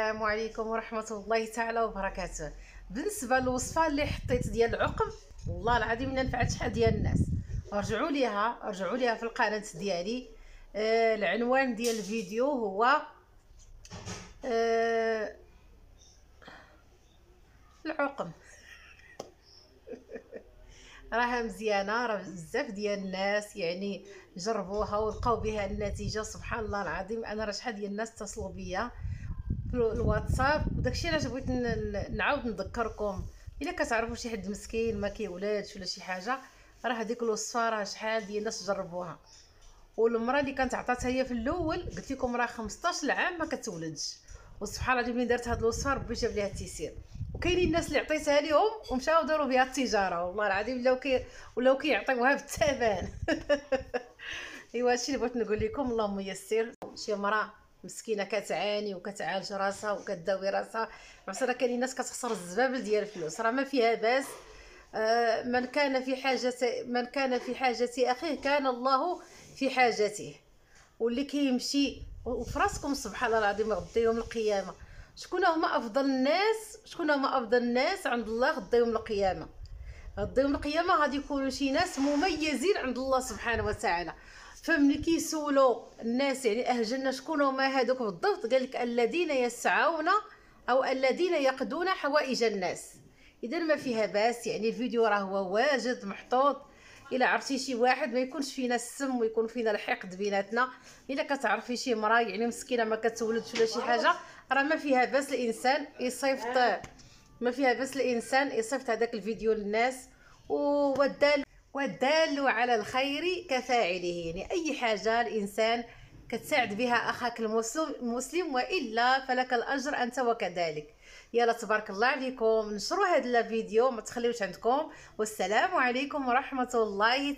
السلام عليكم ورحمة الله تعالى وبركاته. بالنسبة للوصفة اللي حطيت ديال العقم، والله العظيم الا نفعت شحال ديال الناس. رجعوا ليها في القناة ديالي. العنوان ديال الفيديو هو آه العقم. راها مزيانه، راه بزاف ديال الناس يعني جربوها ولقاو بها النتيجه. سبحان الله العظيم، انا راه شحال ديال الناس اتصلوا بيا في الواتساب، وداكشي علاش بغيت نعاود نذكركم. الا كتعرفوا شي حد مسكين ما كيولادش ولا شي حاجه، راه هذيك الوصفه راه شحال ديال الناس جربوها. والمراه اللي كانت عطاتها هي في الاول قلت لكم راه 15 عام ما كتولدش، وسبحان الله ملي درت هذه الوصفه ربي جاب ليها التيسير. وكاينين الناس اللي عطيتها لهم ومشاو داروا بها التجاره، والله العظيم ولاو كيعطيوها بالثمن. ايوا هادشي اللي بغيت نقول لكم. اللهم يسر. شي مراه مسكينه كتعاني وكتعالج راسها وكتداوي راسها، عرفتي كاينين الناس كتخسر الزبابل ديال الفلوس، راه ما فيها باس. من كان في حاجة أخيه كان الله في حاجته. واللي كيمشي وفراسكم سبحان الله العظيم غدا يوم القيامة، شكون هما أفضل الناس عند الله غدا يوم القيامة. غدا يوم القيامة غادي يكونوا شي ناس مميزين عند الله سبحانه وتعالى. فملي كيسولوا الناس يعني اهل الجنه شكون هما هذوك بالضبط، قال لك الذين يسعون او الذين يقضون حوائج الناس. اذا ما فيها باس، يعني الفيديو راه هو واجد محطوط. الا عرفتي شي واحد ما يكونش فينا السم ويكون فينا الحقد بيناتنا، الا كتعرفي شي مراه يعني مسكينه ما كتولدش ولا شي حاجه، راه ما فيها باس الانسان يصيفط. ما فيها باس الانسان يصيفط هذاك الفيديو للناس. والدال على الخير كفاعله، يعني اي حاجه الانسان كتساعد بها اخاك المسلم والا فلك الاجر انت وكذلك. يلا تبارك الله عليكم، نشروا هذا الفيديو ما تخليوش عندكم. والسلام عليكم ورحمه الله